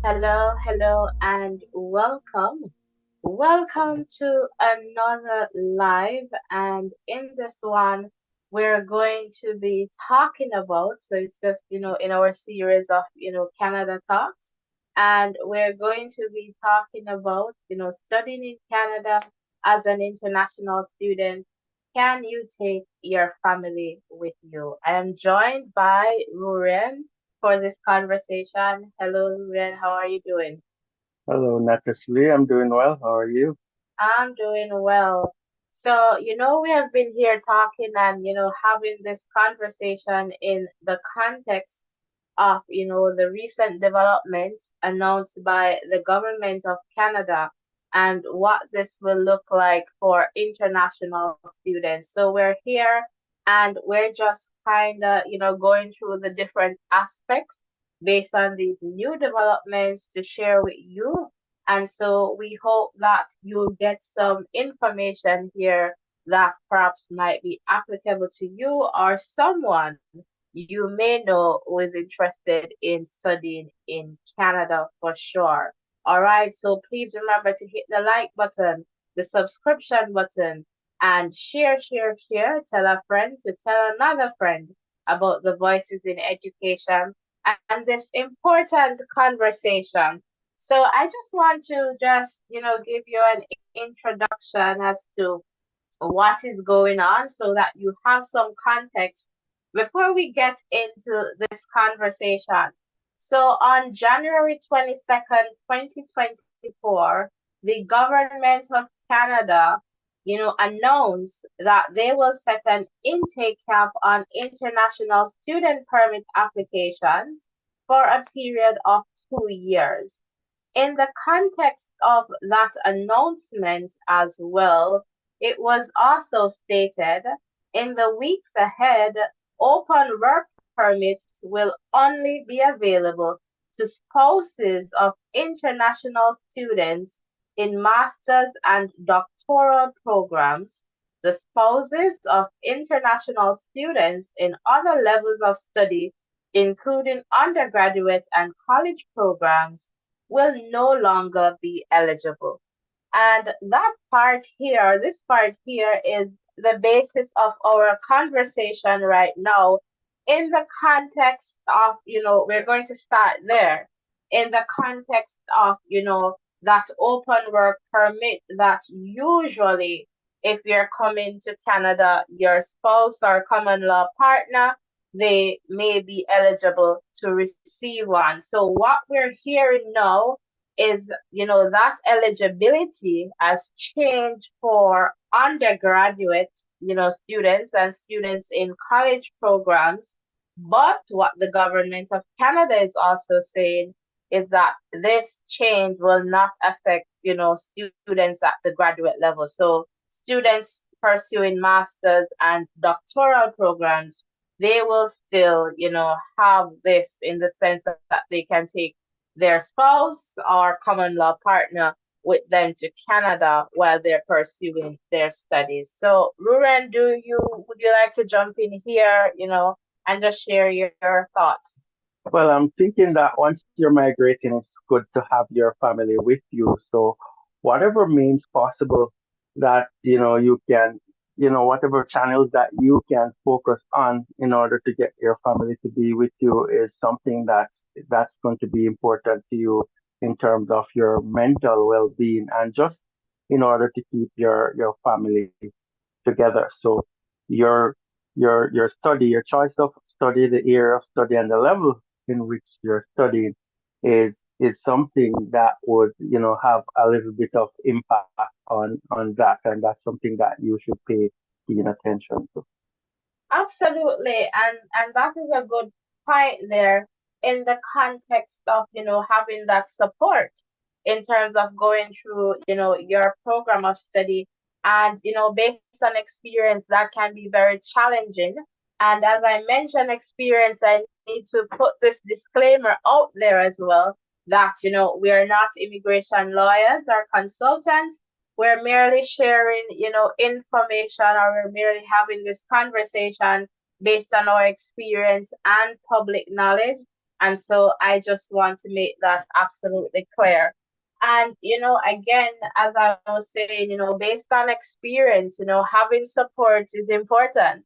Hello, hello, and welcome. Welcome to another live. And in this one, we're going to be talking about, so it's just, in our series of, Canada Talks. And we're going to be talking about, studying in Canada as an international student. Can you take your family with you? I am joined by Ruren for this conversation. Hello, Ruren. How are you doing? Hello, Natasha. I'm doing well. How are you? I'm doing well. So, we have been here talking and, having this conversation in the context of, the recent developments announced by the government of Canada and what this will look like for international students. So we're here and we're just kind of, going through the different aspects based on these new developments to share with you. And so we hope that you'll get some information here that perhaps might be applicable to you or someone you may know who is interested in studying in Canada for sure. All right, so please remember to hit the like button, the subscription button, and share. Tell a friend to tell another friend about the Voices in Education and this important conversation. So I just want to just, give you an introduction as to what is going on so that you have some context before we get into this conversation. So on January 22nd, 2024, the government of Canada, announced that they will set an intake cap on international student permit applications for a period of 2 years. In the context of that announcement as well, it was also stated in the weeks ahead, open work permits will only be available to spouses of international students in master's and doctoral programs, the spouses of international students in other levels of study, including undergraduate and college programs, will no longer be eligible. And that part here, this part here is the basis of our conversation right now in the context of, we're going to start there in the context of, that open work permit that usually if you're coming to Canada, your spouse or common law partner, they may be eligible to receive one. So what we're hearing now is, that eligibility has changed for undergraduate, students and students in college programs. But what the government of Canada is also saying is that this change will not affect, students at the graduate level. So students pursuing masters and doctoral programs, they will still, have this in the sense that they can take their spouse or common law partner with them to Canada while they're pursuing their studies. So, Ruren, would you like to jump in here, and just share your thoughts? Well, I'm thinking that once you're migrating, it's good to have your family with you. So, whatever means possible that, you can, whatever channels that you can focus on in order to get your family to be with you is something that's going to be important to you in terms of your mental well-being and just in order to keep your family together. So your your choice of study, the area of study, and the level in which you're studying is something that would have a little bit of impact on that, and that's something that you should pay keen attention to. Absolutely, and that is a good point there in the context of, having that support in terms of going through, your program of study. And, based on experience, that can be very challenging. And as I mentioned experience, I need to put this disclaimer out there as well that, we are not immigration lawyers or consultants. We're merely sharing, information, or we're merely having this conversation based on our experience and public knowledge. And so I just want to make that absolutely clear. And, again, as I was saying, based on experience, having support is important,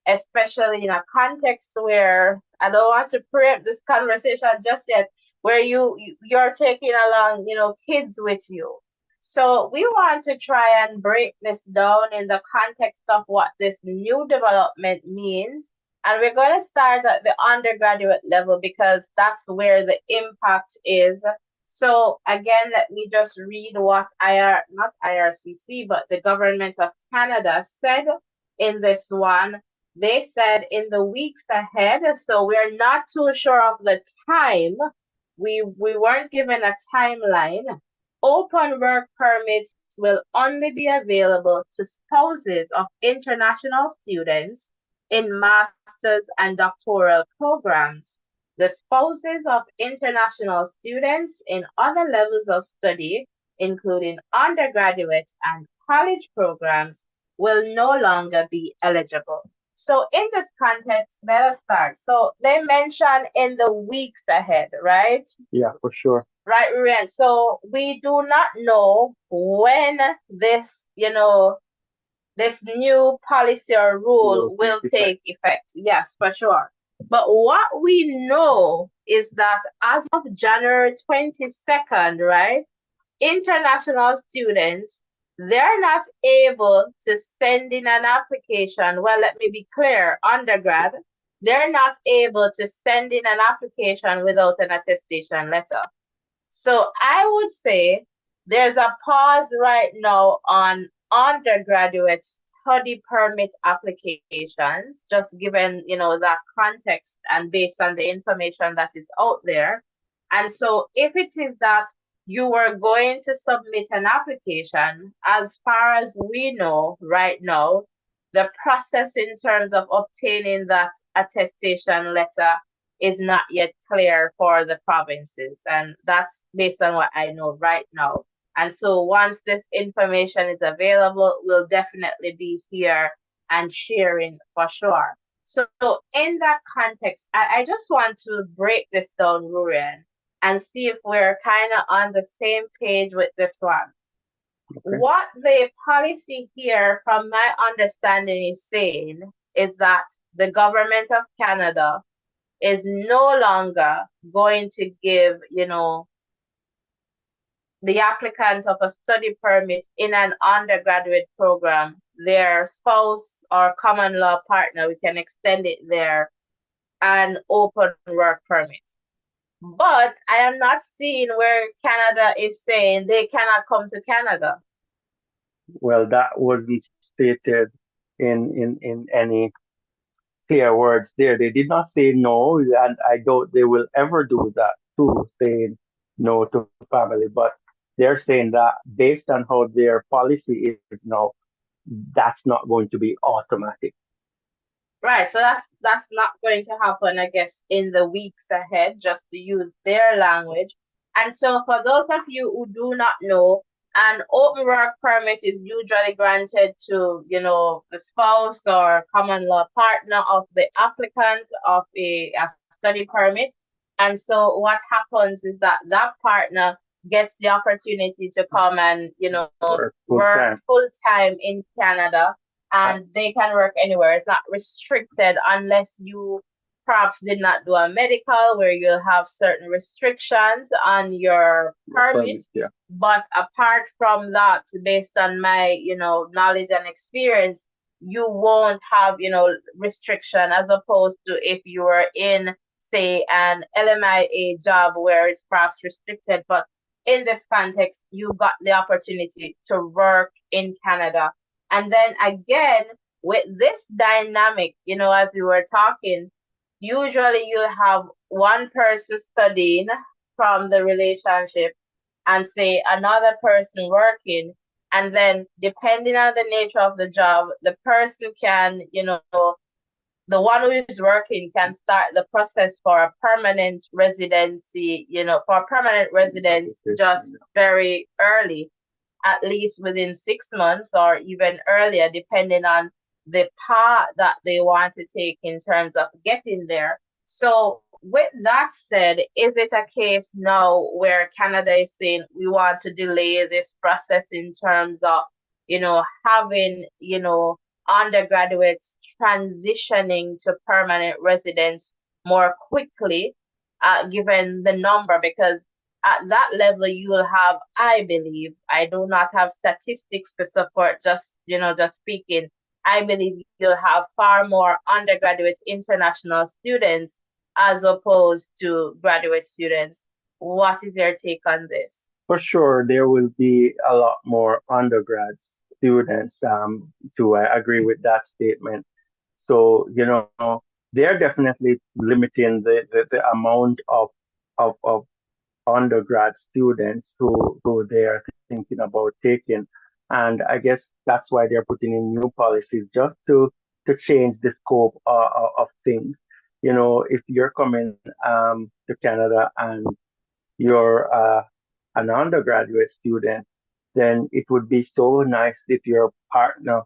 especially in a context where I don't want to preempt this conversation just yet, where you're taking along, kids with you. So we want to try and break this down in the context of what this new development means, and we're going to start at the undergraduate level because that's where the impact is. So again, let me just read what not IRCC, but the government of Canada said in this one. They said in the weeks ahead, so we're not too sure of the time. We weren't given a timeline. Open work permits will only be available to spouses of international students in master's and doctoral programs. The spouses of international students in other levels of study, including undergraduate and college programs, will no longer be eligible. So in this context, let us start. So they mention in the weeks ahead, right? Yeah, for sure. Right, Rian. So we do not know when this new policy or rule will take effect. Yes, for sure. But what we know is that as of January 22nd, right, international students, they're not able to send in an application. Well, let me be clear, undergrad, they're not able to send in an application without an attestation letter. So I would say there's a pause right now on undergraduate study permit applications, just given, that context and based on the information that is out there. And so if it is that you were going to submit an application, as far as we know right now, the process in terms of obtaining that attestation letter is not yet clear for the provinces. And that's based on what I know right now. And so once this information is available, we'll definitely be here and sharing for sure. So in that context, I just want to break this down, Rurian, and see if we're kind of on the same page with this one. Okay. What the policy here, from my understanding, is saying is that the government of Canada is no longer going to give, the applicant of a study permit in an undergraduate program, their spouse or common law partner, we can extend it there, an open work permit. But I am not seeing where Canada is saying they cannot come to Canada. Well, that wasn't stated in any clear words there. They did not say no, and I doubt they will ever do that too, saying no to family. But they're saying that based on how their policy is now, that's not going to be automatic. Right, so that's not going to happen, I guess, in the weeks ahead, just to use their language. And so for those of you who do not know, an open work permit is usually granted to, the spouse or common law partner of the applicant of a study permit. And so what happens is that that partner gets the opportunity to come and, Work full work time. full time in Canada, Uh, and they can work anywhere. It's not restricted unless you perhaps did not do a medical where you'll have certain restrictions on your permit. permit, yeah. But apart from that, based on my, knowledge and experience, you won't have, restriction as opposed to if you were in, say, an LMIA job where it's perhaps restricted. But in this context, you got the opportunity to work in Canada. And then again, with this dynamic, as we were talking, usually you have one person studying from the relationship and say another person working. And then depending on the nature of the job, the person can, the one who is working can start the process for a permanent residency, for permanent residence just very early, at least within 6 months or even earlier, depending on the path that they want to take in terms of getting there. So with that said, is it a case now where Canada is saying we want to delay this process in terms of, having, undergraduates transitioning to permanent residence more quickly, given the number? Because at that level, you will have, I believe, I do not have statistics to support, just speaking. I believe you'll have far more undergraduate international students as opposed to graduate students. What is your take on this? For sure, there will be a lot more undergrad students. To I agree with that statement. So, they're definitely limiting the amount of undergrad students who they are thinking about taking. And I guess that's why they're putting in new policies just to change the scope of things. If you're coming to Canada and you're an undergraduate student, then it would be so nice if your partner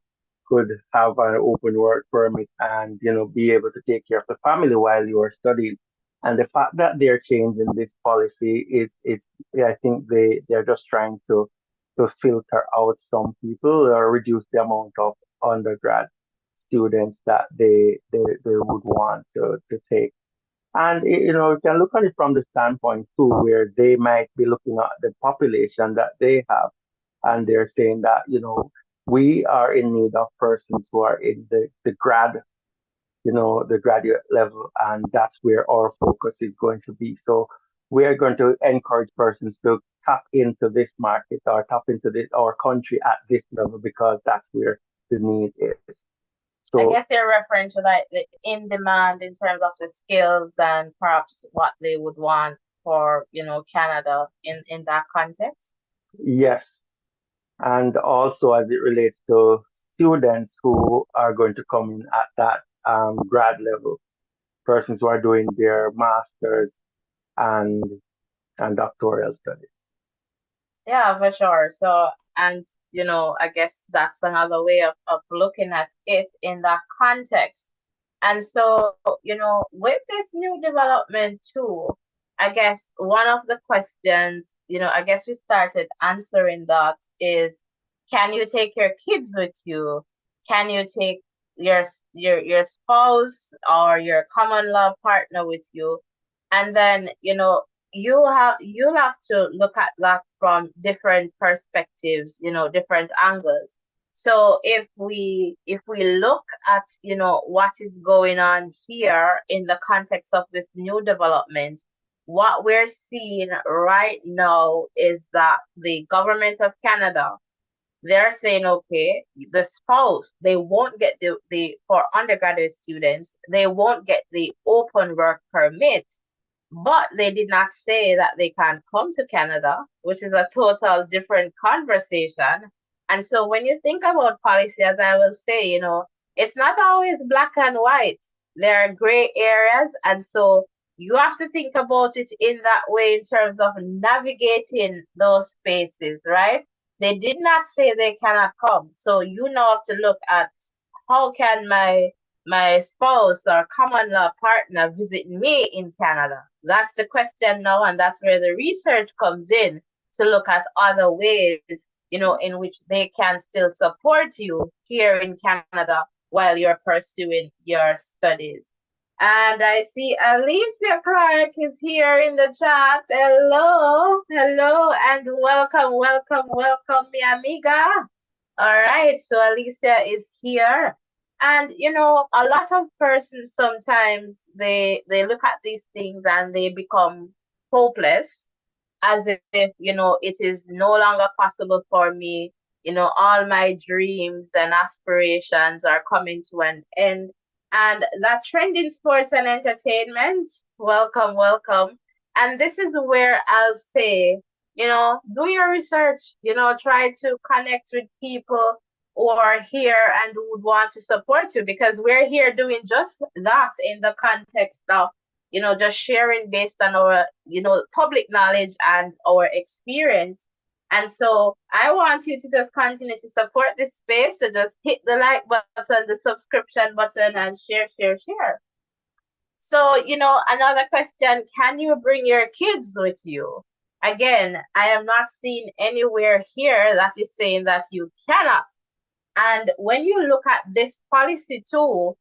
could have an open work permit and be able to take care of the family while you are studying. And the fact that they're changing this policy is yeah, I think they're just trying to filter out some people or reduce the amount of undergrad students that they would want to take. And you can look at it from the standpoint too, where they might be looking at the population that they have, and they're saying that we are in need of persons who are in the graduate level, and that's where our focus is going to be. So we are going to encourage persons to tap into this market or tap into our country at this level because that's where the need is. I So guess they're referring to like the in demand in terms of the skills and perhaps what they would want for, Canada in that context. yes, and also as it relates to students who are going to come in at that grad level, persons who are doing their masters and doctoral studies. Yeah, for sure. So, and I guess that's another way of looking at it in that context. And so, with this new development too, I guess one of the questions, I guess we started answering that is, can you take your kids with you? Can you take your spouse or your common law partner with you? And then, you'll have to look at that from different perspectives, different angles. So if we look at, what is going on here in the context of this new development, what we're seeing right now is that the government of Canada, they're saying, okay, the spouse, they won't get for undergraduate students, they won't get the open work permit, but they did not say that they can't come to Canada, which is a total different conversation. And so when you think about policy, as I will say, it's not always black and white. There are gray areas. And so you have to think about it in that way in terms of navigating those spaces, right? They did not say they cannot come. So you now have to look at how can my spouse or common law partner visit me in Canada? That's the question now, and that's where the research comes in to look at other ways, in which they can still support you here in Canada while you're pursuing your studies. And I see Alicia Clark is here in the chat. Hello, hello, and welcome, welcome, welcome, mi amiga. All right, so Alicia is here. And a lot of persons sometimes they look at these things and they become hopeless, as if it is no longer possible for me. All my dreams and aspirations are coming to an end. And that trend in sports and entertainment, welcome, welcome. And this is where I'll say, do your research, try to connect with people who are here and who would want to support you, because we're here doing just that in the context of just sharing based on our, public knowledge and our experience. And so I want you to just continue to support this space. So just hit the like button, the subscription button, and share, share, share. So, another question, can you bring your kids with you? Again, I am not seeing anywhere here that is saying that you cannot. And when you look at this policy too,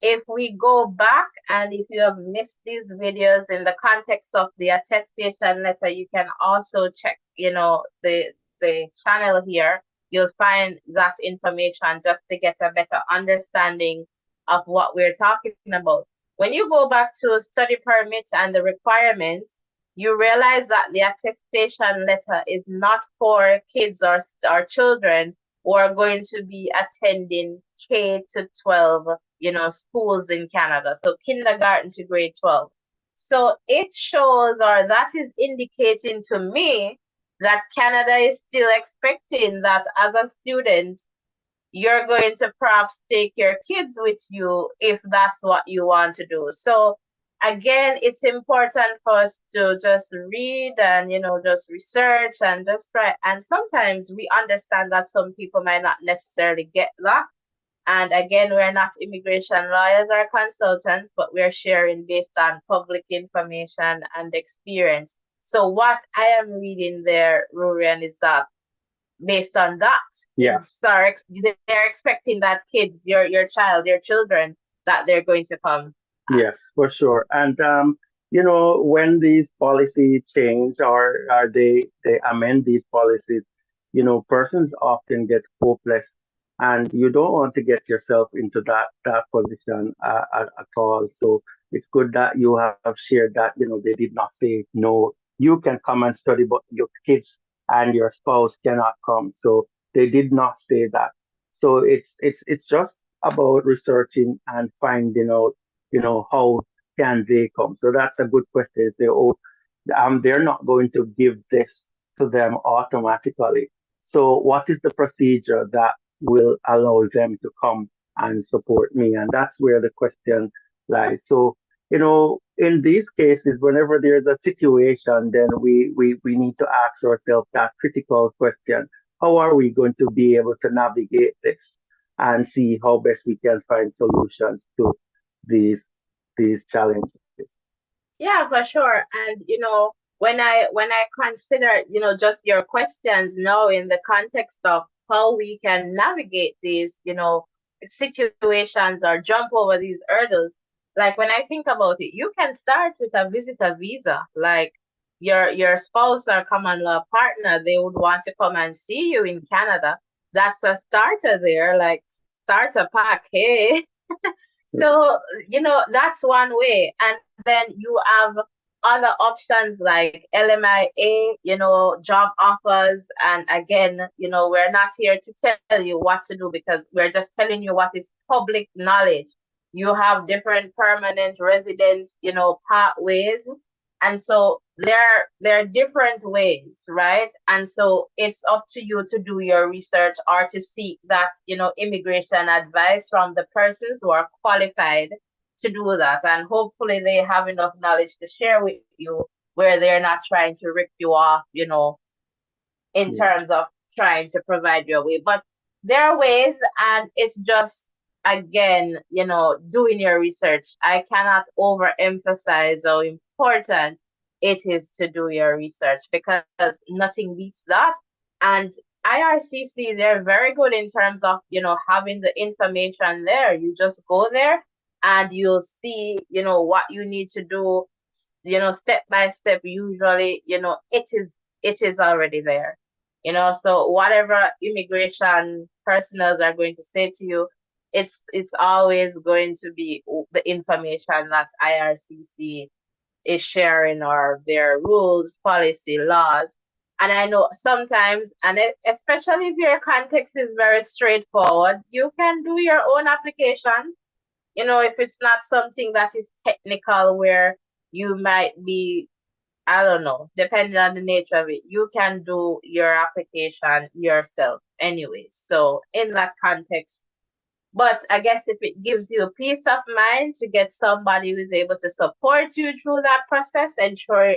if we go back and if you have missed these videos in the context of the attestation letter, you can also check, the channel here. You'll find that information just to get a better understanding of what we're talking about. When you go back to study permit and the requirements, you realize that the attestation letter is not for kids or children who are going to be attending K to 12, schools in Canada. So kindergarten to grade 12. So it shows, or that is indicating to me that Canada is still expecting that as a student, you're going to perhaps take your kids with you if that's what you want to do. So again, it's important for us to just read and just research and just try. And sometimes we understand that some people might not necessarily get that. And again, we're not immigration lawyers or consultants, but we're sharing based on public information and experience. So what I am reading there, Rurian, is that based on that, Yeah. kids they're expecting that kids, your child, your children, that they're going to come. Yes, for sure. And when these policies change or they amend these policies, persons often get hopeless, and you don't want to get yourself into that position at all. So it's good that you have shared that they did not say no. You can come and study, but your kids and your spouse cannot come. So they did not say that. So it's just about researching and finding out how can they come? So that's a good question. They're not going to give this to them automatically. So what is the procedure that will allow them to come and support me? And that's where the question lies. So, in these cases, whenever there's a situation, then we need to ask ourselves that critical question. How are we going to be able to navigate this and see how best we can find solutions to these these challenges. Yeah, for sure. And when I consider, just your questions now in the context of how we can navigate these, situations or jump over these hurdles, like when I think about it, you can start with a visitor visa. Like your spouse or common law partner, they would want to come and see you in Canada. That's a starter there, like starter pack, hey. So, that's one way. And then you have other options like LMIA, job offers. And again, we're not here to tell you what to do because we're just telling you what is public knowledge. You have different permanent residence, pathways. And so there are different ways, right? And so it's up to you to do your research or to seek that, immigration advice from the persons who are qualified to do that. And hopefully they have enough knowledge to share with you where they're not trying to rip you off, in Yeah. terms of trying to provide your way. But there are ways, and it's just, again, doing your research. I cannot overemphasize how important it is to do your research because nothing beats that. And IRCC, they're very good in terms of, having the information there. You just go there and you'll see, what you need to do, step by step. Usually, it is already there. So whatever immigration personnel are going to say to you, it's always going to be the information that IRCC is sharing, or their rules, policy, laws. And I know sometimes, and especially if your context is very straightforward, you can do your own application. If it's not something that is technical where you might be, I don't know, depending on the nature of it, you can do your application yourself anyway. So in that context, but I guess if it gives you peace of mind to get somebody who's able to support you through that process, ensure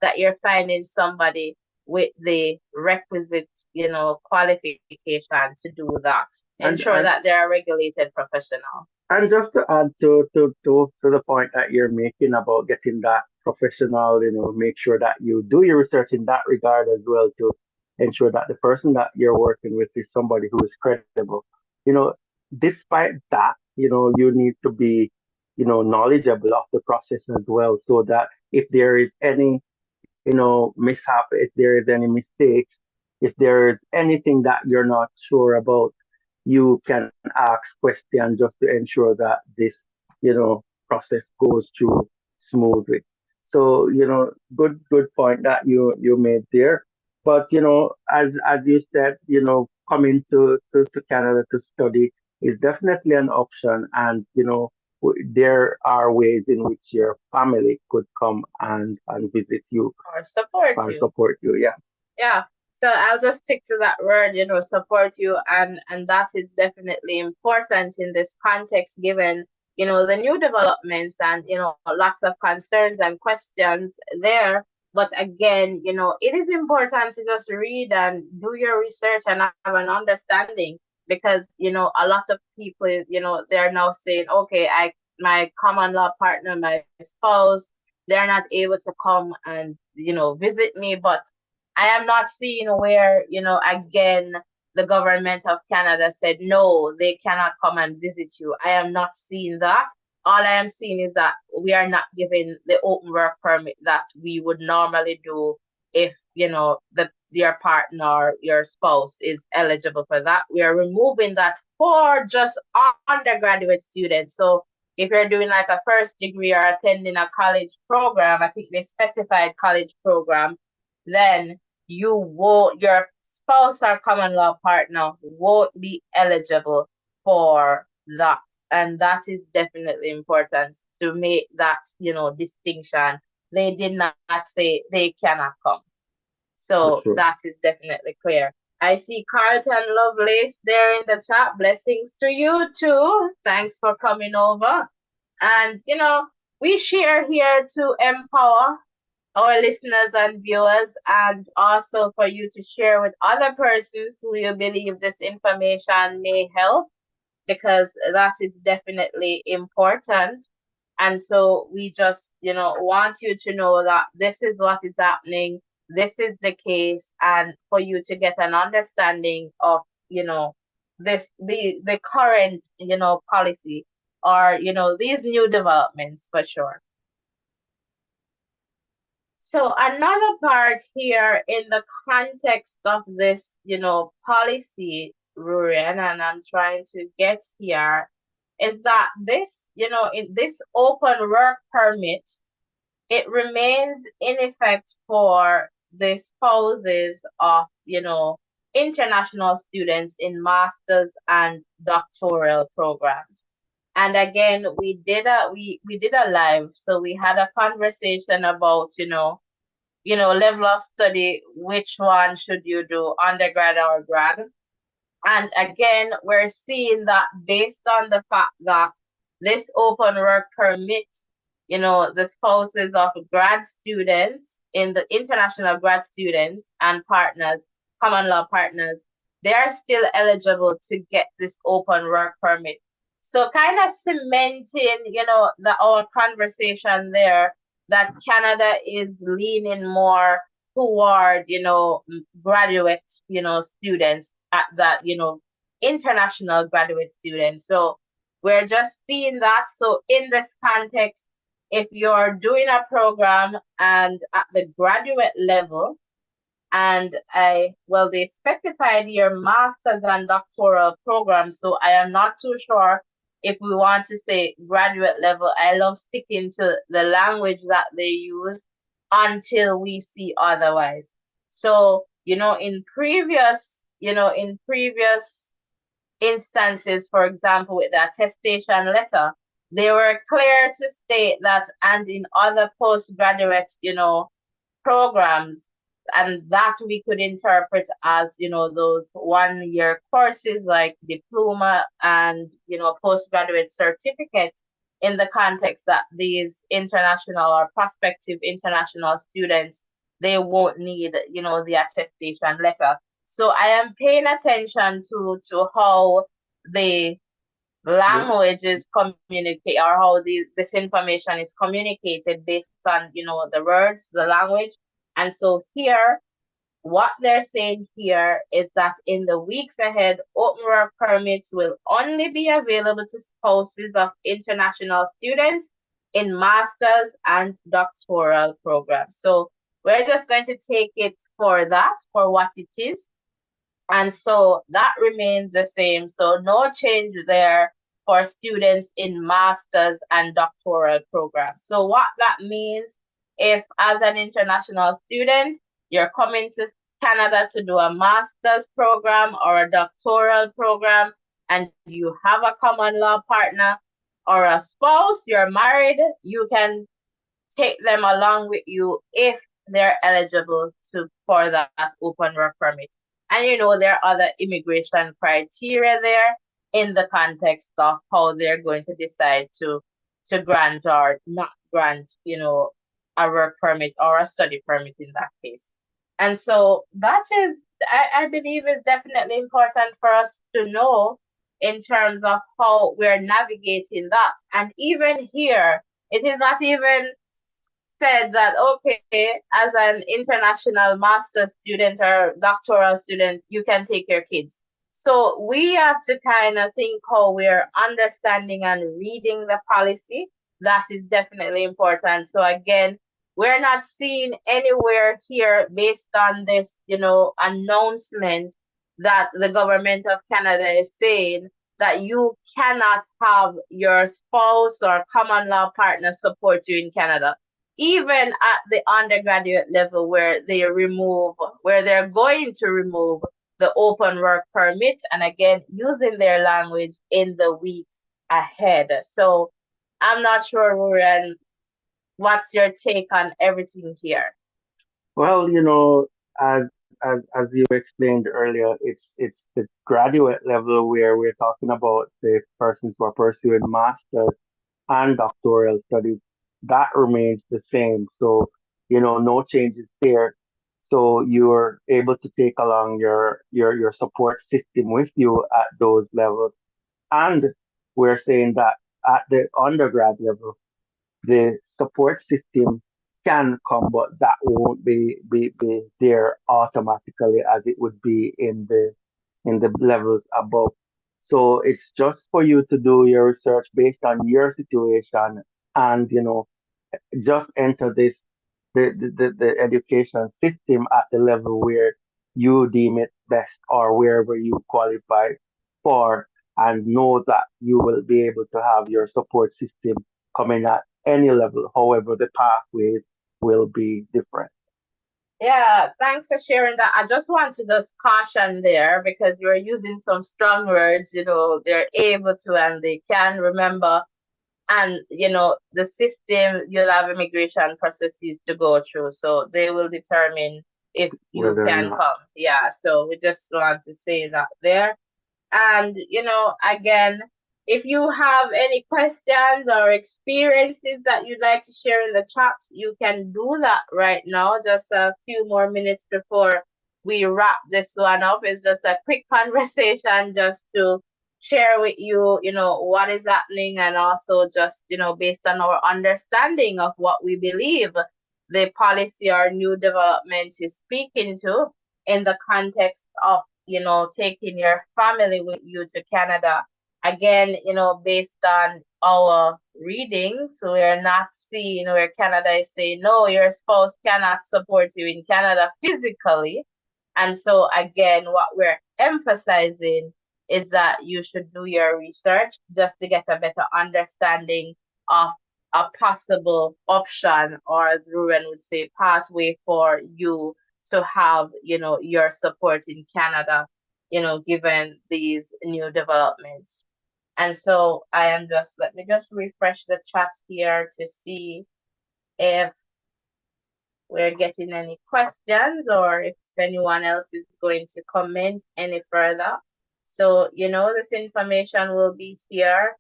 that you're finding somebody with the requisite, qualification to do that. And Ensure that they're a regulated professional. And just to add to the point that you're making about getting that professional, make sure that you do your research in that regard as well to ensure that the person that you're working with is somebody who is credible. You know, despite that, you need to be, knowledgeable of the process as well, so that if there is any, mishap, if there is any mistakes, if there is anything that you're not sure about, you can ask questions just to ensure that this, process goes through smoothly. So, good point that you made there. But, as you said, coming to Canada to study is definitely an option. And, there are ways in which your family could come and visit you or support and you. support you. Yeah, Yeah. So I'll just stick to that word, support you, and that is definitely important in this context, given, the new developments and, lots of concerns and questions there. But again, it is important to just read and do your research and have an understanding, because, a lot of people, they're now saying, okay, my common law partner, my spouse, they're not able to come and, visit me, but I am not seeing where, again, the government of Canada said, no, they cannot come and visit you. I am not seeing that. All I am seeing is that we are not given the open work permit that we would normally do if, your partner, your spouse is eligible for that. We are removing that for just undergraduate students. So if you're doing like a first degree or attending a college program, I think they specified college program, then you won't, your spouse or common law partner won't be eligible for that. And that is definitely important to make that, distinction. They did not say they cannot come. So for sure. that is definitely clear. I see Carlton Lovelace there in the chat. Blessings to you too. Thanks for coming over. And, we share here to empower our listeners and viewers, and also for you to share with other persons who you believe this information may help, because that is definitely important. And so we just, want you to know that this is what is happening, this is the case, and for you to get an understanding of, the current, policy, or, these new developments for sure. So another part here in the context of this, policy, Rurian, and I'm trying to get here, is that this, in this open work permit, it remains in effect for the spouses of, international students in masters and doctoral programs. And again, we did a live, so we had a conversation about, level of study, which one should you do, undergrad or grad? And again, we're seeing that based on the fact that this open work permit, the spouses of grad students in the international grad students and partners, common law partners, they are still eligible to get this open work permit. So kind of cementing, our conversation there, that Canada is leaning more toward, graduate, students at that, international graduate students. So we're just seeing that. So in this context, if you're doing a program and at the graduate level, and they specified your master's and doctoral programs, so I am not too sure if we want to say graduate level. I love sticking to the language that they use until we see otherwise. So, in previous instances, for example, with the attestation letter, they were clear to state that, and in other postgraduate, programs, and that we could interpret as, those 1 year courses like diploma and, postgraduate certificates, in the context that these international or prospective international students, they won't need, the attestation letter. So I am paying attention to how the Yeah. language is communicate, or how this information is communicated based on, the words, the language. And so here, what they're saying here is that in the weeks ahead, open work permits will only be available to spouses of international students in master's and doctoral programs. So we're just going to take it for that, for what it is. And so that remains the same. So no change there for students in master's and doctoral programs. So what that means, if as an international student, you're coming to Canada to do a master's program or a doctoral program, and you have a common law partner or a spouse, you're married, you can take them along with you if they're eligible to for that open work permit. And there are other immigration criteria there in the context of how they're going to decide to grant or not grant, a work permit or a study permit in that case. And so that is, I believe, is definitely important for us to know in terms of how we're navigating that. And even here, it is not even said that, okay, as an international master's student or doctoral student, you can take your kids. So we have to kind of think how we're understanding and reading the policy. That is definitely important. So again, we're not seeing anywhere here based on this, announcement that the government of Canada is saying that you cannot have your spouse or common law partner support you in Canada, even at the undergraduate level, where they're going to remove the open work permit, and again using their language in the weeks ahead. So I'm not sure, Ruren, what's your take on everything here? Well, as you explained earlier, it's the graduate level where we're talking about the persons who are pursuing masters and doctoral studies. That remains the same. So, no changes there. So you're able to take along your support system with you at those levels. And we're saying that at the undergrad level, the support system can come, but that won't be there automatically as it would be in the levels above. So it's just for you to do your research based on your situation and just enter the education system at the level where you deem it best or wherever you qualify for, and know that you will be able to have your support system coming at any level. However, the pathways will be different. Yeah, thanks for sharing that. I just want to just caution there because you're using some strong words, they're able to and they can remember. And the system, you'll have immigration processes to go through, so they will determine if you Whether or can not. come. Yeah, so we just want to say that there. And, again, if you have any questions or experiences that you'd like to share in the chat, you can do that right now. Just a few more minutes before we wrap this one up. It's just a quick conversation just to share with you, what is happening, and also just, based on our understanding of what we believe the policy or new development is speaking to in the context of, taking your family with you to Canada. Again, based on our readings, we're not seeing where Canada is saying, no, your spouse cannot support you in Canada physically. And so, again, what we're emphasizing is that you should do your research just to get a better understanding of a possible option, or as Ruben would say, pathway for you to have, your support in Canada, given these new developments. And so let me just refresh the chat here to see if we're getting any questions or if anyone else is going to comment any further. So, this information will be here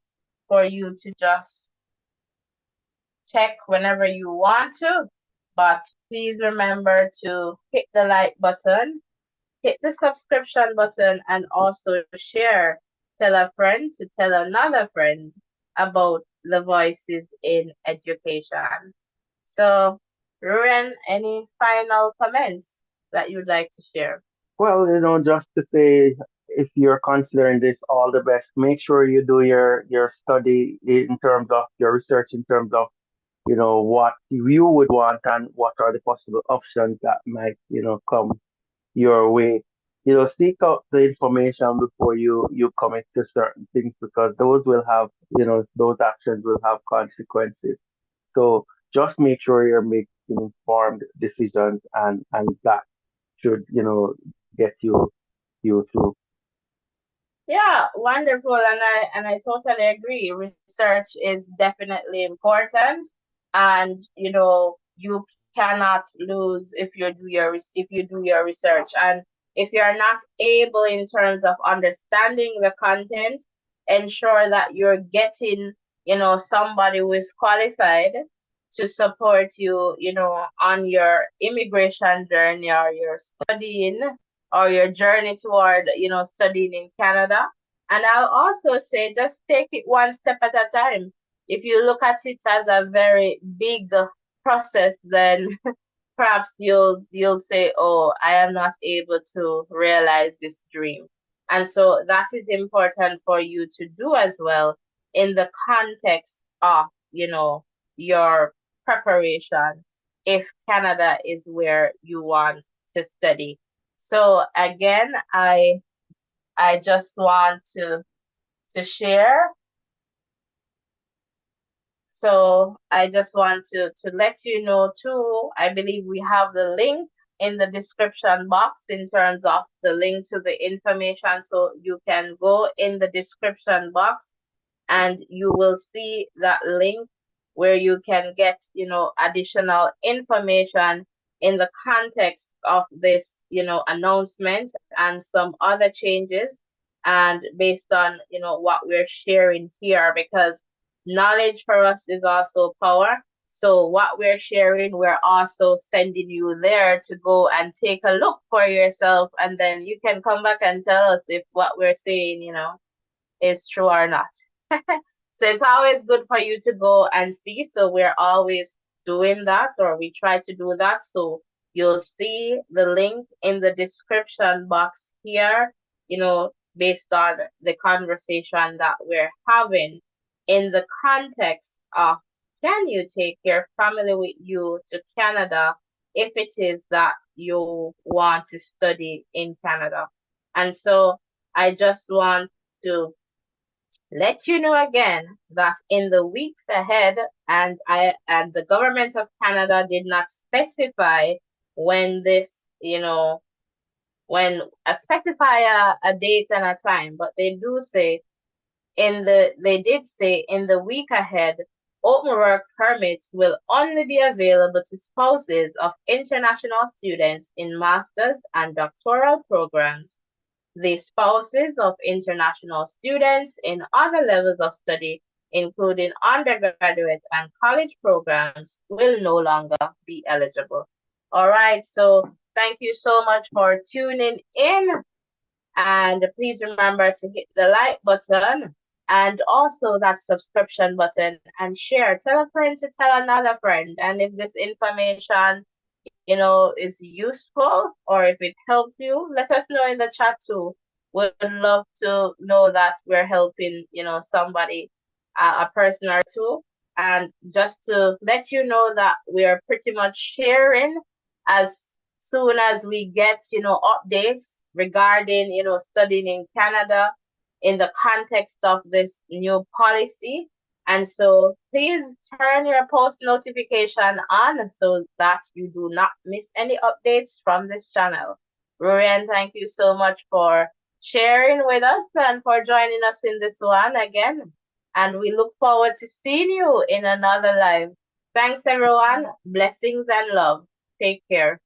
for you to just check whenever you want to. But please remember to hit the like button, hit the subscription button, and also share tell a friend to tell another friend about the voices in education. So, Ruren, any final comments that you'd like to share? Well, just to say, if you're considering this, all the best. Make sure you do your study in terms of your research, in terms of what you would want and what are the possible options that might come your way. Seek out the information before you commit to certain things, because those will have, those actions will have consequences. So just make sure you're making informed decisions, and that should, get you through. Yeah, wonderful, and I totally agree. Research is definitely important, and you cannot lose if if you do your research, and if you're not able in terms of understanding the content, ensure that you're getting somebody who is qualified to support you, on your immigration journey or your studying or your journey toward, studying in Canada. And I'll also say just take it one step at a time. If you look at it as a very big process, then perhaps you'll say, "Oh, I am not able to realize this dream." And so that is important for you to do as well in the context of, your preparation if Canada is where you want to study. So again, I just want to share. So I just want to let you know too, I believe we have the link in the description box in terms of the link to the information. So you can go in the description box and you will see that link where you can get, additional information in the context of this, announcement and some other changes, and based on, what we're sharing here, because knowledge for us is also power. So what we're sharing, we're also sending you there to go and take a look for yourself, and then you can come back and tell us if what we're saying, is true or not. So it's always good for you to go and see. So we're always doing that, or we try to do that. So you'll see the link in the description box here, based on the conversation that we're having in the context of, can you take your family with you to Canada if it is that you want to study in Canada? And so I just want to let you know again that in the weeks ahead, and the government of Canada did not specify when this, when specify a date and a time, but they did say in the week ahead, open work permits will only be available to spouses of international students in master's and doctoral programs. The spouses of international students in other levels of study, including undergraduate and college programs, will no longer be eligible. All right, so thank you so much for tuning in. And please remember to hit the like button and also that subscription button and share. Tell a friend to tell another friend. And if this information, is useful or if it helped you, let us know in the chat too. Would love to know that we're helping, somebody, a person or two. And just to let you know that we are pretty much sharing as soon as we get, updates regarding, studying in Canada in the context of this new policy. And so please turn your post notification on so that you do not miss any updates from this channel. Rurian, thank you so much for sharing with us and for joining us in this one again. And we look forward to seeing you in another live. Thanks, everyone. Blessings and love. Take care.